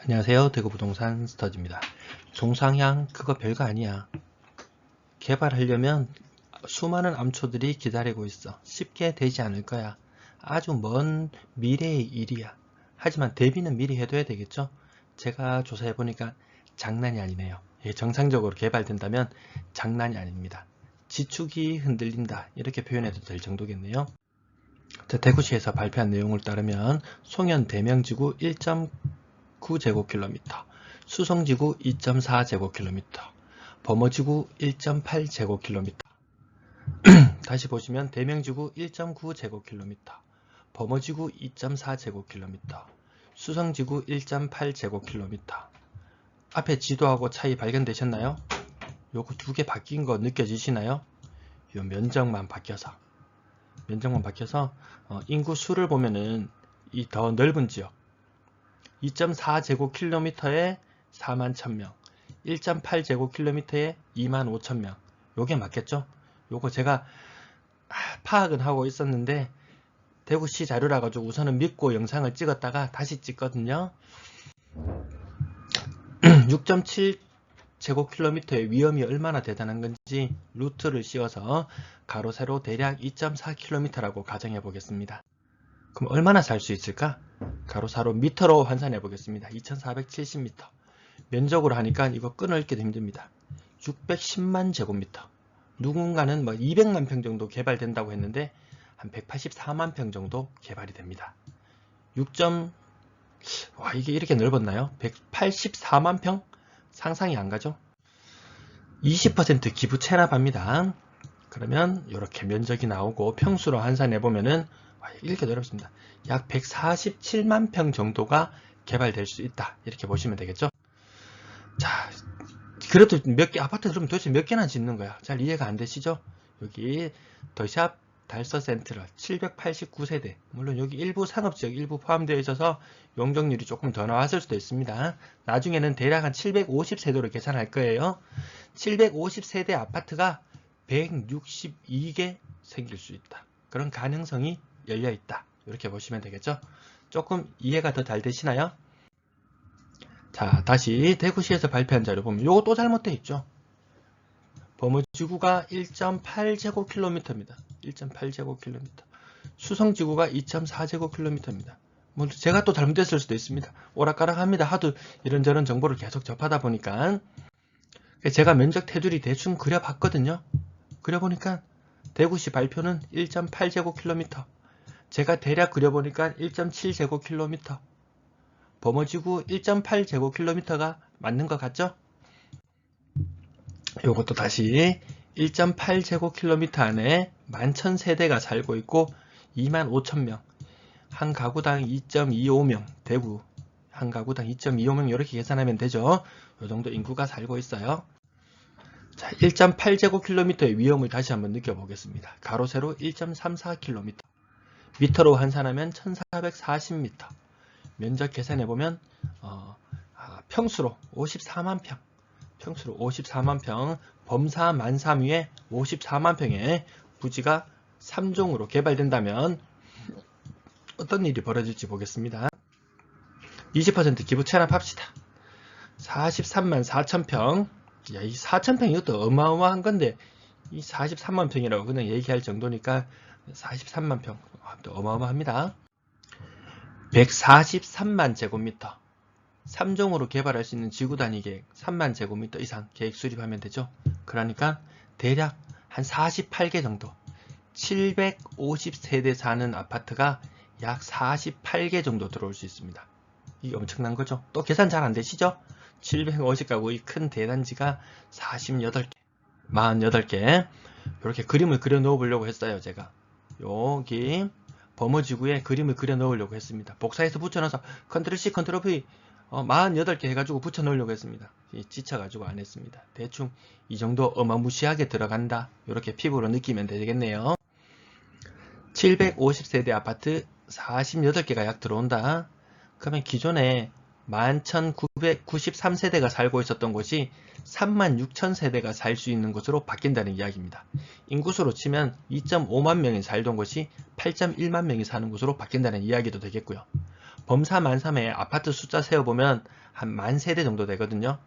안녕하세요. 대구부동산 스터디입니다. 종상향 그거 별거 아니야. 개발하려면 수많은 암초들이 기다리고 있어. 쉽게 되지 않을 거야. 아주 먼 미래의 일이야. 하지만 대비는 미리 해둬야 되겠죠? 제가 조사해보니까 장난이 아니네요. 정상적으로 개발된다면 장난이 아닙니다. 지축이 흔들린다 이렇게 표현해도 될 정도겠네요. 대구시에서 발표한 내용을 따르면 송현 대명지구 1.9제곱킬로미터, 수성지구 2.4제곱킬로미터, 범어지구 1.8제곱킬로미터. 다시 보시면 대명지구 1.9제곱킬로미터, 범어지구 2.4제곱킬로미터, 수성지구 1.8제곱킬로미터. 앞에 지도하고 차이 발견되셨나요? 요거 두 개 바뀐 거 느껴지시나요? 요 면적만 바뀌어서 인구 수를 보면은 이 더 넓은 지역 2.4제곱킬로미터에 4만 1000명, 1.8제곱킬로미터에 2만 5000명. 요게 맞겠죠? 요거 제가 파악은 하고 있었는데 대구시 자료라 가지고 우선은 믿고 영상을 찍었다가 다시 찍거든요. 6.7제곱킬로미터의 위험이 얼마나 대단한 건지 루트를 씌워서 가로 세로 대략 2.4km라고 가정해 보겠습니다. 그럼 얼마나 살 수 있을까? 가로 세로 미터로 환산해 보겠습니다. 2470m. 면적으로 하니까 이거 끊어읽기도 힘듭니다. 610만 제곱미터. 누군가는 뭐 200만 평 정도 개발된다고 했는데 한 184만 평 정도 개발이 됩니다. 와, 이게 이렇게 넓었나요? 184만 평? 상상이 안 가죠? 20% 기부 체납합니다. 그러면 이렇게 면적이 나오고 평수로 환산해 보면은 이렇게 넓습니다. 약 147만 평 정도가 개발될 수 있다. 이렇게 보시면 되겠죠? 자, 그래도 몇 개, 아파트 그러면 도대체 몇 개나 짓는 거야? 잘 이해가 안 되시죠? 여기 더샵 달서 센트럴 789세대. 물론 여기 일부 상업지역 일부 포함되어 있어서 용적률이 조금 더 나왔을 수도 있습니다. 나중에는 대략 한 750세대로 계산할 거예요. 750세대 아파트가 162개 생길 수 있다. 그런 가능성이 열려 있다. 이렇게 보시면 되겠죠? 조금 이해가 더 잘 되시나요? 자, 다시 대구시에서 발표한 자료 보면 요거 또 잘못되어 있죠. 범어지구가 1.8제곱킬로미터입니다. 1.8제곱킬로미터. 수성지구가 2.4제곱킬로미터입니다. 뭐 제가 또 잘못됐을 수도 있습니다. 오락가락합니다. 하도 이런저런 정보를 계속 접하다 보니까 제가 면적 테두리 대충 그려봤거든요. 그려보니까 대구시 발표는 1.8제곱킬로미터. 제가 대략 그려보니까 1.7제곱킬로미터. 범어지구 1.8제곱킬로미터가 맞는 것 같죠? 요것도 다시 1.8제곱킬로미터 안에 11,000세대가 살고 있고 25,000명, 한 가구당 2.25명, 대구 한 가구당 2.25명 이렇게 계산하면 되죠. 요 정도 인구가 살고 있어요. 자, 1.8제곱킬로미터의 위험을 다시 한번 느껴보겠습니다. 가로 세로 1.34km, 미터로 환산하면 1440m, 면적 계산해보면 평수로 54만 평, 평수로 54만 평, 범사 만삼 위에 54만 평의 부지가 3종으로 개발된다면 어떤 일이 벌어질지 보겠습니다. 20% 기부 체납합시다. 43만 4천 평. 야, 이 4천 평 이것도 어마어마한 건데 이 43만 평이라고 그냥 얘기할 정도니까 43만 평 또 어마어마합니다. 143만 제곱미터. 3종으로 개발할 수 있는 지구 단위 계획 3만 제곱미터 이상 계획 수립하면 되죠. 그러니까 대략 한 48개 정도 750세대 사는 아파트가 약 48개 정도 들어올 수 있습니다. 이게 엄청난 거죠. 또 계산 잘 안 되시죠? 750가구 이 큰 대단지가 48개 48개 이렇게 그림을 그려 넣어 보려고 했어요. 제가 여기 범어지구에 그림을 그려 넣으려고 했습니다. 복사해서 붙여넣어서 컨트롤 C 컨트롤 V 48개 해가지고 붙여 넣으려고 했습니다. 지쳐가지고 안 했습니다. 대충 이 정도 어마무시하게 들어간다. 이렇게 피부로 느끼면 되겠네요. 750세대 아파트 48개가 약 들어온다. 그러면 기존에 11,993세대가 살고 있었던 곳이 36,000세대가 살 수 있는 곳으로 바뀐다는 이야기입니다. 인구수로 치면 2.5만 명이 살던 곳이 8.1만 명이 사는 곳으로 바뀐다는 이야기도 되겠고요. 범사 만삼에 아파트 숫자 세어보면 한 10,000세대 정도 되거든요.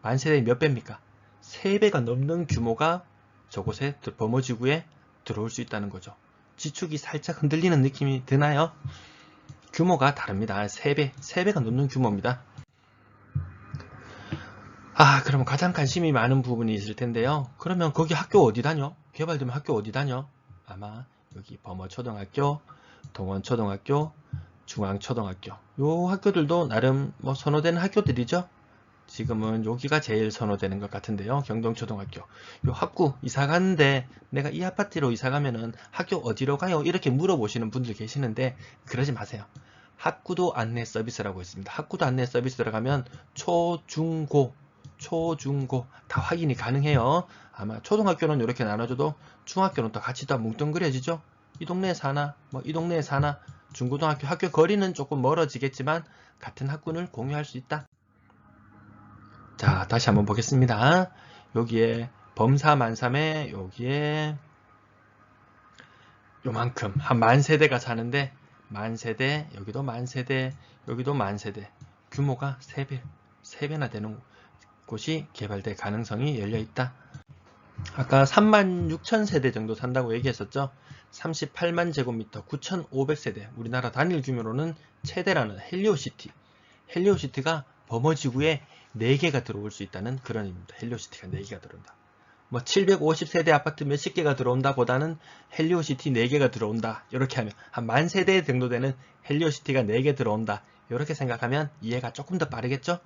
10,000세대 몇 배입니까? 3배가 넘는 규모가 저곳에 범어지구에 들어올 수 있다는 거죠. 지축이 살짝 흔들리는 느낌이 드나요? 규모가 다릅니다. 3배가 넘는 규모입니다. 그러면 가장 관심이 많은 부분이 있을 텐데요. 그러면 거기 학교 어디 다녀? 개발되면 학교 어디 다녀? 아마 여기 범어초등학교, 동원초등학교, 중앙초등학교 요 학교들도 나름 뭐 선호되는 학교들이죠. 지금은 여기가 제일 선호되는 것 같은데요. 경동초등학교. 요 학구 이사 가는데 내가 이 아파트로 이사 가면은 학교 어디로 가요? 이렇게 물어보시는 분들 계시는데 그러지 마세요. 학구도 안내 서비스라고 있습니다. 학구도 안내 서비스 들어가면 초, 중, 고 다 확인이 가능해요. 아마 초등학교는 이렇게 나눠줘도 중학교는 또 같이 다 뭉뚱그려지죠. 이 동네에 사나 이 동네에 사나 중고등학교 학교 거리는 조금 멀어지겠지만 같은 학군을 공유할 수 있다. 자, 다시 한번 보겠습니다. 여기에 범사 만삼에 여기에 요만큼 한 10,000세대가 사는데 10,000세대, 여기도 10,000세대, 여기도 10,000세대 규모가 3배나 되는 곳이 개발될 가능성이 열려있다. 아까 36,000세대 정도 산다고 얘기했었죠. 38만 제곱미터 9,500세대 우리나라 단일 규모로는 최대라는 헬리오시티. 헬리오시티가 범어지구에 4개가 들어올 수 있다는 그런 의미입니다. 헬리오시티가 4개가 들어온다. 750세대 아파트 몇십 개가 들어온다 보다는 헬리오시티 4개가 들어온다. 이렇게 하면 한 10,000세대 정도 되는 헬리오시티가 4개 들어온다. 이렇게 생각하면 이해가 조금 더 빠르겠죠?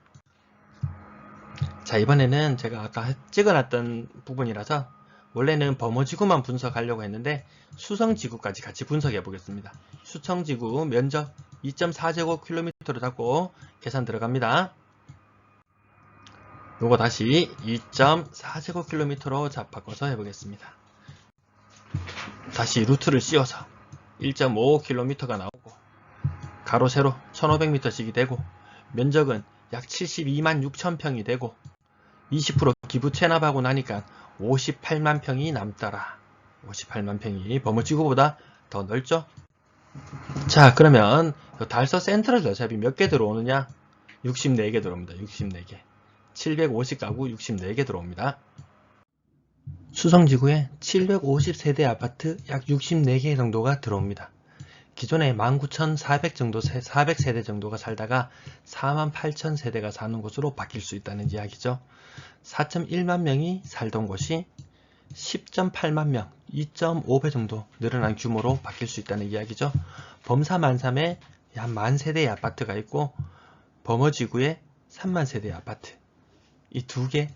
자, 이번에는 제가 아까 찍어놨던 부분이라서 원래는 범어지구만 분석하려고 했는데 수성지구까지 같이 분석해 보겠습니다. 수성지구 면적 2.4제곱킬로미터로 잡고 계산 들어갑니다. 요거 다시 2.4제곱킬로미터로 바꿔서 해보겠습니다. 다시 루트를 씌워서 1.5km가 나오고 가로 세로 1,500m씩이 되고 면적은 약 72만 6천 평이 되고 20% 기부 체납하고 나니까 58만 평이 남더라. 58만 평이 범어지구보다 더 넓죠? 자, 그러면 달서 센트럴 어차피 몇 개 들어오느냐? 64개 들어옵니다. 64개. 750가구 64개 들어옵니다. 수성지구에 750세대 아파트 약 64개 정도가 들어옵니다. 기존에 19,400 정도, 400세대 정도가 살다가 48,000세대가 사는 곳으로 바뀔 수 있다는 이야기죠. 4.1만 명이 살던 곳이 10.8만 명, 2.5배 정도 늘어난 규모로 바뀔 수 있다는 이야기죠. 범사 만삼에 한 10,000세대의 아파트가 있고 범어지구에 3만 세대의 아파트. 이 두 개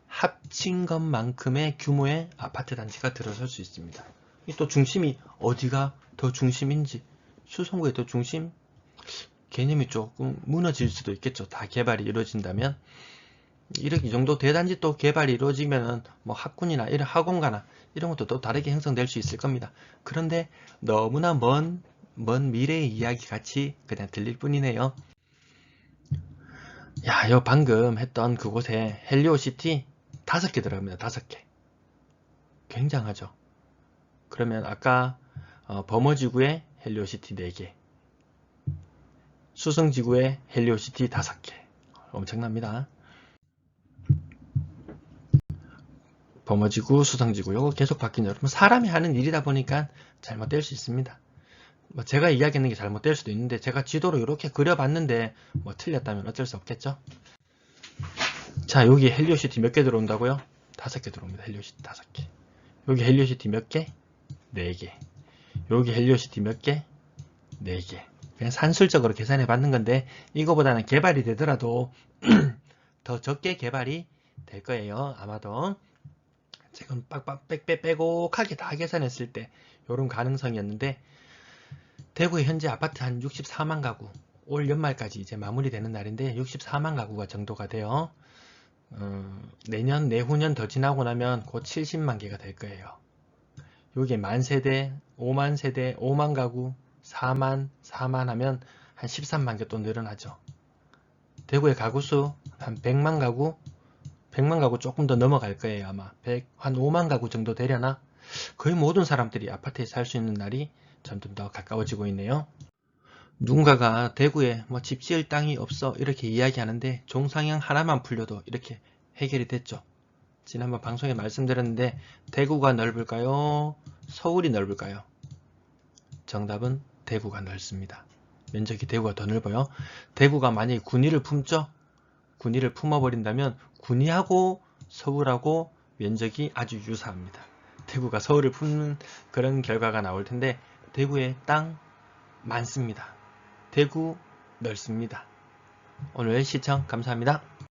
합친 것만큼의 규모의 아파트 단지가 들어설 수 있습니다. 또 중심이 어디가 더 중심인지 수성구의 더 중심 개념이 조금 무너질 수도 있겠죠. 다 개발이 이루어진다면 이 정도 대단지 또 개발이 이루어지면은 학군이나 이런 학원가나 이런 것도 또 다르게 형성될 수 있을 겁니다. 그런데 너무나 먼 미래의 이야기 같이 그냥 들릴 뿐이네요. 야, 요 방금 했던 그곳에 헬리오시티 5개 들어갑니다. 5개. 굉장하죠. 그러면 아까 범어지구에 헬리오시티 4개, 수성지구에 헬리오시티 5개. 엄청납니다. 범어지구, 수성지구 이거 계속 바뀌는 여러분 사람이 하는 일이다 보니까 잘못될 수 있습니다. 제가 이야기하는 게 잘못될 수도 있는데 제가 지도로 이렇게 그려봤는데 틀렸다면 어쩔 수 없겠죠. 자, 여기 헬리오시티 몇 개 들어온다고요? 5개 들어옵니다. 헬리오시티 5개. 여기 헬리오시티 몇 개? 4개. 여기 헬리오시티 몇 개? 4개. 그냥 산술적으로 계산해 봤는 건데 이거보다는 개발이 되더라도 더 적게 개발이 될 거예요. 아마도 지금 빼곡하게 다 계산했을 때 이런 가능성이었는데 대구에 현재 아파트 한 64만 가구 올 연말까지 이제 마무리되는 날인데 64만 가구가 정도가 돼요. 내년 내후년 더 지나고 나면 곧 70만 개가 될 거예요. 여기에 10,000세대, 5만 세대, 5만 가구, 4만 하면 한 13만 개 또 늘어나죠. 대구의 가구수 한 100만 가구, 100만 가구 조금 더 넘어갈 거예요. 아마 한 5만 가구 정도 되려나? 거의 모든 사람들이 아파트에 살 수 있는 날이 점점 더 가까워지고 있네요. 누군가가 대구에 뭐 집 지을 땅이 없어 이렇게 이야기하는데 종상형 하나만 풀려도 이렇게 해결이 됐죠. 지난번 방송에 말씀드렸는데 대구가 넓을까요? 서울이 넓을까요? 정답은 대구가 넓습니다. 면적이 대구가 더 넓어요. 대구가 만약에 군위를 품죠? 군위를 품어버린다면 군위하고 서울하고 면적이 아주 유사합니다. 대구가 서울을 품는 그런 결과가 나올 텐데 대구에 땅 많습니다. 대구 넓습니다. 오늘 시청 감사합니다.